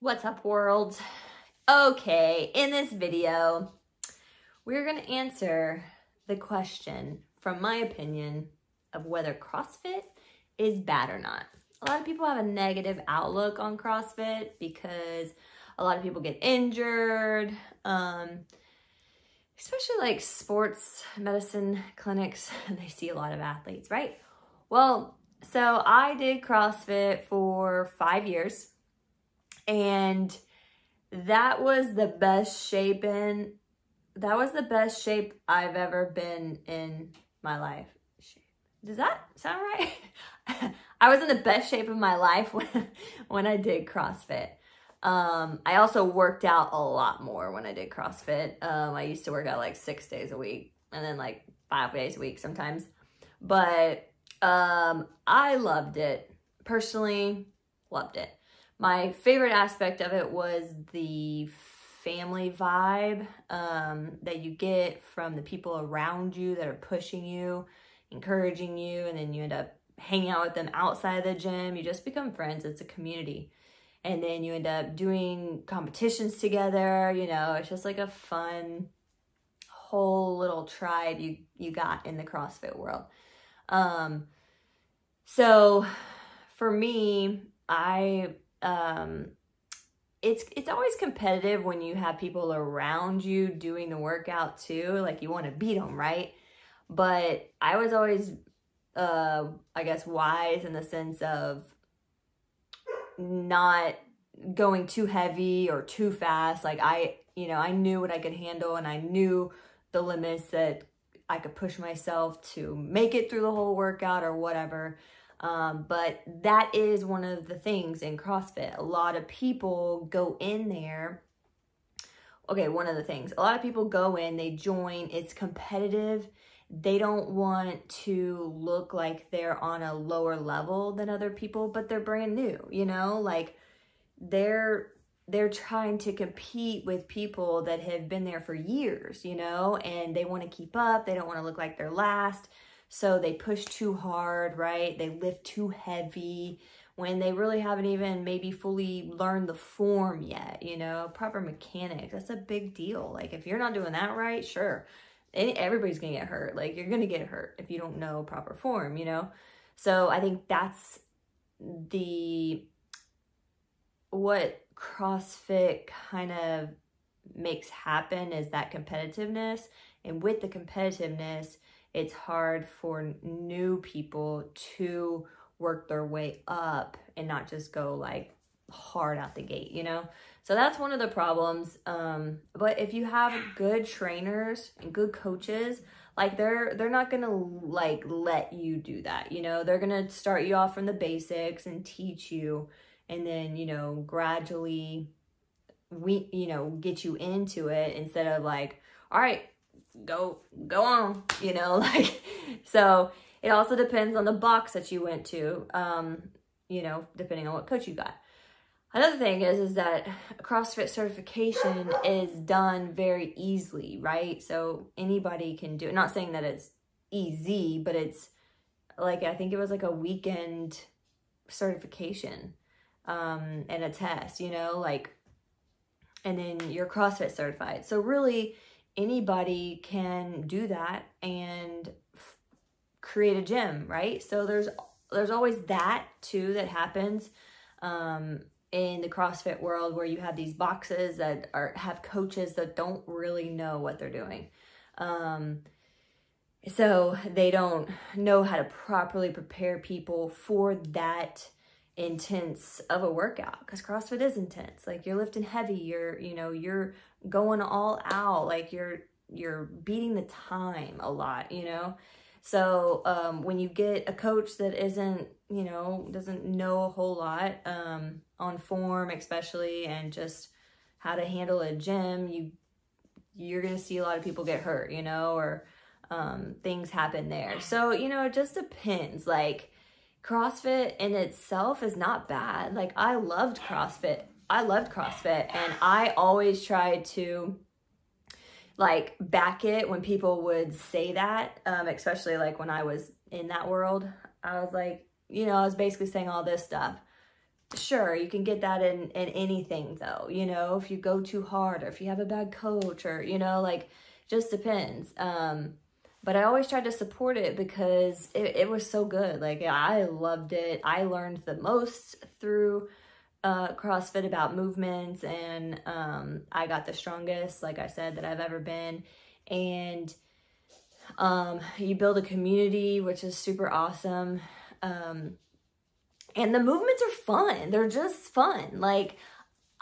What's up, world? Okay, in this video, we're gonna answer the question, from my opinion, of whether CrossFit is bad or not. A lot of people have a negative outlook on CrossFit because a lot of people get injured, especially like sports medicine clinics, and they see a lot of athletes, right? Well, so I did CrossFit for 5 years. And that was the best shape I've ever been in my life. Does that sound right? I was in the best shape of my life when I did CrossFit. I also worked out a lot more when I did CrossFit. I used to work out like 6 days a week and then like 5 days a week sometimes. But I loved it. Personally, loved it. My favorite aspect of it was the family vibe that you get from the people around you that are pushing you, encouraging you, and then you end up hanging out with them outside of the gym. You just become friends. It's a community. And then you end up doing competitions together. You know, it's just like a fun whole little tribe you got in the CrossFit world. So for me, it's always competitive when you have people around you doing the workout too. Like you want to beat them, right? But I was always, I guess, wise in the sense of not going too heavy or too fast. Like I knew what I could handle, and I knew the limits that I could push myself to make it through the whole workout or whatever. But that is one of the things in CrossFit. A lot of people go in there. Okay, one of the things. A lot of people go in, they join, it's competitive. They don't want to look like they're on a lower level than other people, but they're brand new, you know? Like they're trying to compete with people that have been there for years, you know? And they want to keep up. They don't want to look like they're last. So they push too hard, right? They lift too heavy when they really haven't even maybe fully learned the form yet, you know, proper mechanics. That's a big deal. Like if you're not doing that right, sure, everybody's gonna get hurt. Like you're gonna get hurt if you don't know proper form, you know? So I think that's what CrossFit kind of makes happen, is that competitiveness. And with the competitiveness, it's hard for new people to work their way up and not just go like hard out the gate, you know? So that's one of the problems. But if you have good trainers and good coaches, like they're not gonna like let you do that, you know? They're gonna start you off from the basics and teach you, and then, you know, gradually get you into it, instead of like, all right, go on, you know, like, so it also depends on the box that you went to, you know, depending on what coach you got. Another thing is that CrossFit certification is done very easily, right? So anybody can do it. Not saying that it's easy, but it's like, I think it was like a weekend certification, and a test, you know, like, and then you're CrossFit certified. So really, anybody can do that and create a gym, right? So there's always that too that happens in the CrossFit world, where you have these boxes that have coaches that don't really know what they're doing. So they don't know how to properly prepare people for that intense of a workout, because CrossFit is intense. Like you're lifting heavy, you're going all out, like you're beating the time a lot, you know? So when you get a coach that isn't, you know, doesn't know a whole lot on form especially, and just how to handle a gym, you're gonna see a lot of people get hurt, you know, or things happen there. So, you know, it just depends. Like CrossFit in itself is not bad. Like I loved CrossFit, and I always tried to like back it when people would say that, especially like when I was in that world. I was like, you know, I was basically saying all this stuff. sure, you can get that in anything though, you know, if you go too hard or if you have a bad coach or, you know, like, just depends. But I always tried to support it because it was so good. Like, I loved it. I learned the most through CrossFit about movements, and I got the strongest, like I said, that I've ever been. And you build a community, which is super awesome. And the movements are fun. They're just fun. Like,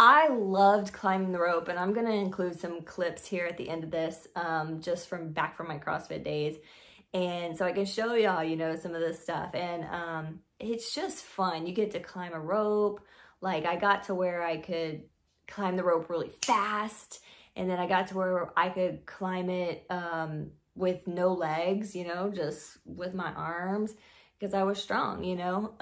I loved climbing the rope, and I'm going to include some clips here at the end of this, just from back from my CrossFit days. And so I can show y'all, you know, some of this stuff. And it's just fun. You get to climb a rope. Like, I got to where I could climb the rope really fast. And then I got to where I could climb it with no legs, you know, just with my arms, because I was strong, you know.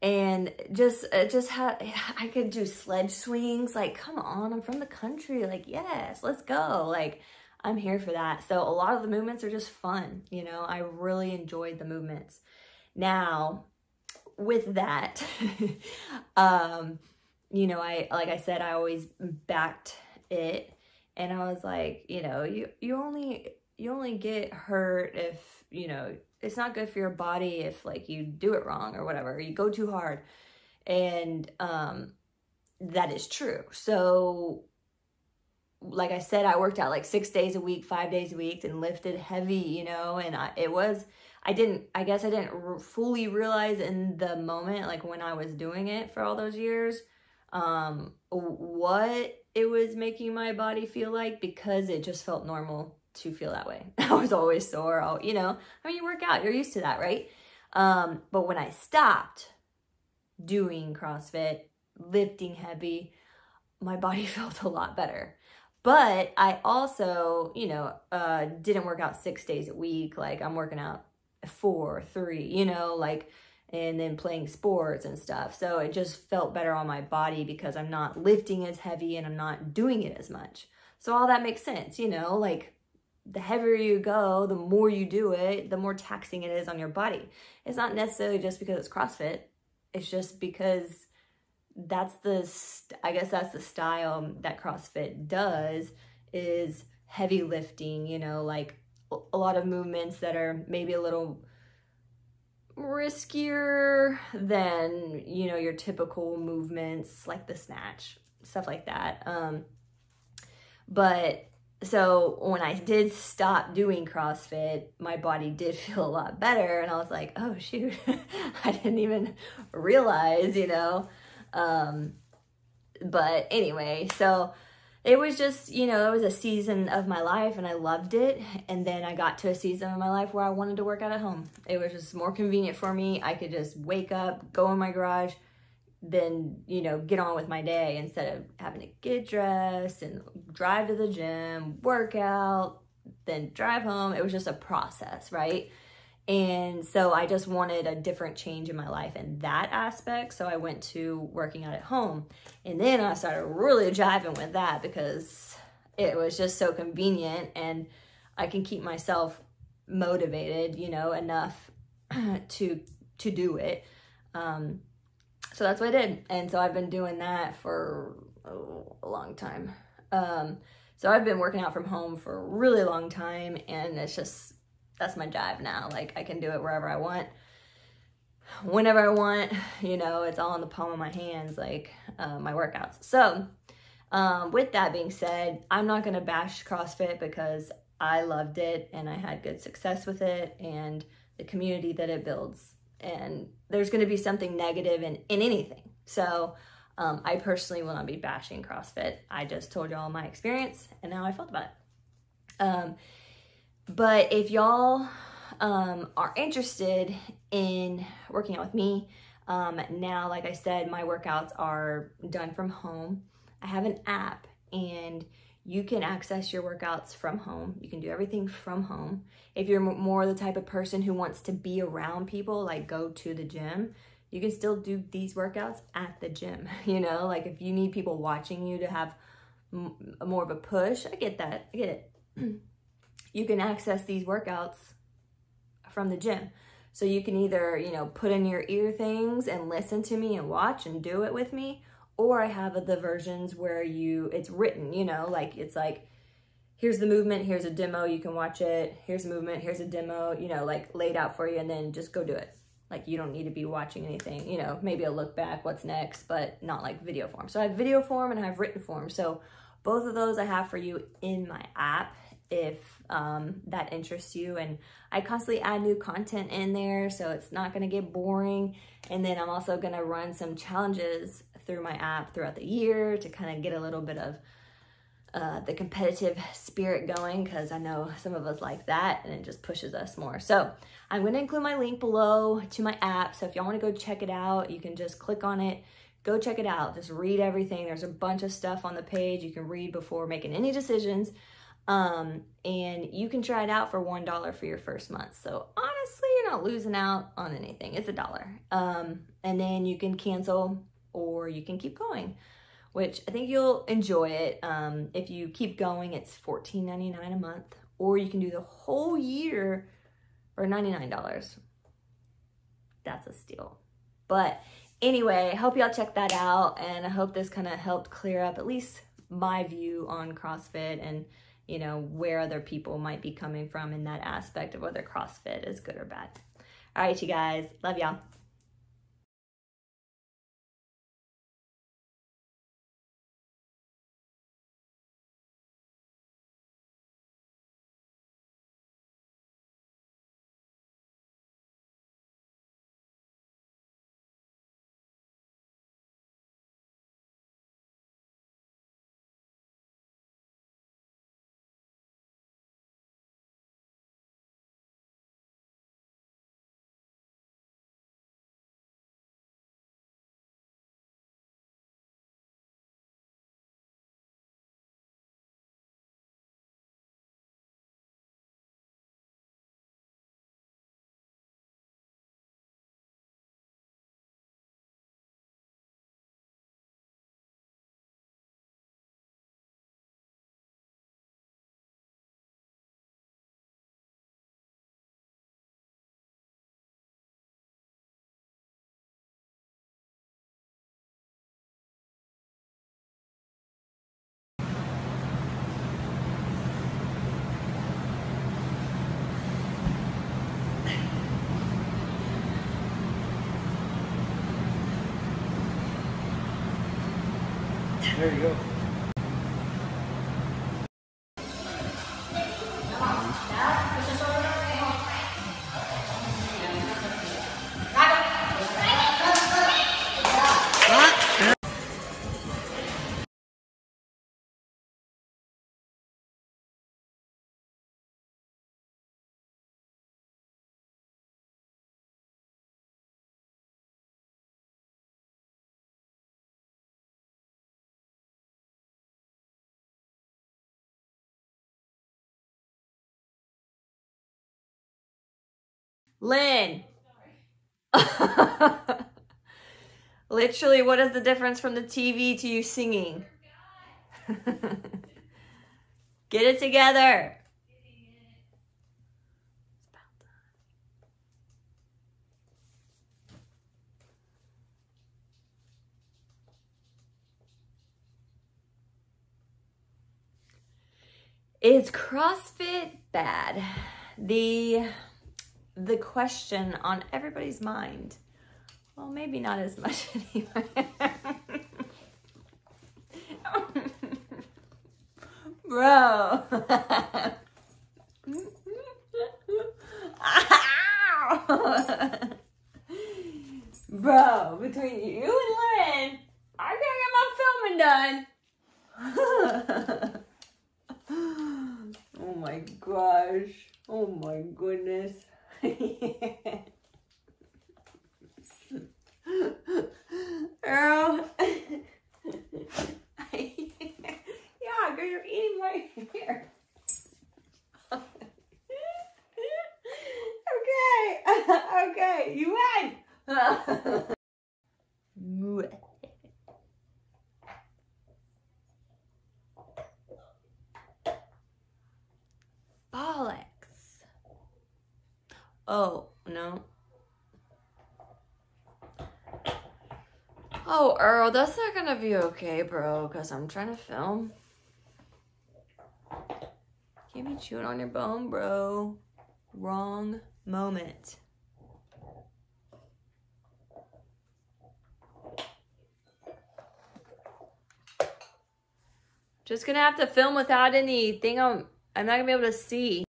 And I could do sledge swings. Like, come on, I'm from the country. Like, yes, let's go. Like, I'm here for that. So a lot of the movements are just fun. You know, I really enjoyed the movements. Now, with that, you know, like I said, I always backed it. And I was like, you know, you only get hurt if, you know, it's not good for your body if, like, you do it wrong or whatever, you go too hard. And that is true. So, like I said, I worked out like 6 days a week, 5 days a week, and lifted heavy, you know, and I guess I didn't fully realize in the moment, like when I was doing it for all those years, what it was making my body feel like, because it just felt normal to feel that way. I was always sore, you know, I mean, you work out, you're used to that, right? But when I stopped doing CrossFit, lifting heavy, my body felt a lot better. But I also, you know, didn't work out 6 days a week. Like, I'm working out 4, 3, you know, like, and then playing sports and stuff. So it just felt better on my body because I'm not lifting as heavy and I'm not doing it as much. So all that makes sense, you know, like, the heavier you go, the more you do it, the more taxing it is on your body. It's not necessarily just because it's CrossFit. It's just because that's I guess that's the style that CrossFit does, is heavy lifting, you know, like a lot of movements that are maybe a little riskier than, you know, your typical movements, like the snatch, stuff like that. But so when I did stop doing CrossFit, my body did feel a lot better. And I was like, oh, shoot, I didn't even realize, you know. But anyway, so it was just, you know, it was a season of my life and I loved it. And then I got to a season of my life where I wanted to work out at home. It was just more convenient for me. I could just wake up, go in my garage, then, you know, get on with my day instead of having to get dressed and drive to the gym, work out, then drive home. It was just a process, right? And so I just wanted a different change in my life in that aspect. So I went to working out at home. And then I started really jiving with that because it was just so convenient and I can keep myself motivated, you know, enough to do it. So that's what I did. And so I've been doing that for a long time. So I've been working out from home for a really long time, and it's just, that's my jive now. Like, I can do it wherever I want, whenever I want, you know, it's all in the palm of my hands, like my workouts. So with that being said, I'm not going to bash CrossFit because I loved it and I had good success with it and the community that it builds. And there's going to be something negative in anything. So I personally will not be bashing CrossFit. I just told y'all my experience and how I felt about it. But if y'all are interested in working out with me, now, like I said, my workouts are done from home. I have an app and you can access your workouts from home. You can do everything from home. If you're more the type of person who wants to be around people, like go to the gym, you can still do these workouts at the gym. You know, like if you need people watching you to have more of a push, I get that, I get it. You can access these workouts from the gym. So you can either, you know, put in your ear things and listen to me and watch and do it with me, or I have the versions where it's written, you know, like it's like, here's the movement, here's a demo, you can watch it, here's a movement, here's a demo, you know, like laid out for you, and then just go do it. Like you don't need to be watching anything, you know, maybe a look back, what's next, but not like video form. So I have video form and I have written form. So both of those I have for you in my app if that interests you. And I constantly add new content in there, so it's not gonna get boring. And then I'm also gonna run some challenges through my app throughout the year to kind of get a little bit of the competitive spirit going, because I know some of us like that and it just pushes us more. So I'm going to include my link below to my app. So if y'all want to go check it out, you can just click on it, go check it out. Just read everything. There's a bunch of stuff on the page you can read before making any decisions. And you can try it out for $1 for your first month. So honestly, you're not losing out on anything. It's $1. And then you can cancel or you can keep going, which I think you'll enjoy it. If you keep going, it's $14.99 a month, or you can do the whole year for $99. That's a steal. But anyway, I hope y'all check that out, and I hope this kind of helped clear up at least my view on CrossFit and, you know, where other people might be coming from in that aspect of whether CrossFit is good or bad. All right, you guys, love y'all. There you go. Lynn. Literally, what is the difference from the TV to you singing? Get it together. Is CrossFit bad? The question on everybody's mind. Well, maybe not as much anyway. Bro. Bro, between you and Lynn, I can't get my filming done. Oh my gosh. Oh my goodness. Girl. Yeah, girl, you're eating my hair. Okay. Okay, you win. Bollocks. Oh, no. Oh, Earl, that's not gonna be okay, bro, because I'm trying to film. Can't be chewing on your bone, bro. Wrong moment. Just gonna have to film without anything. I'm not gonna be able to see.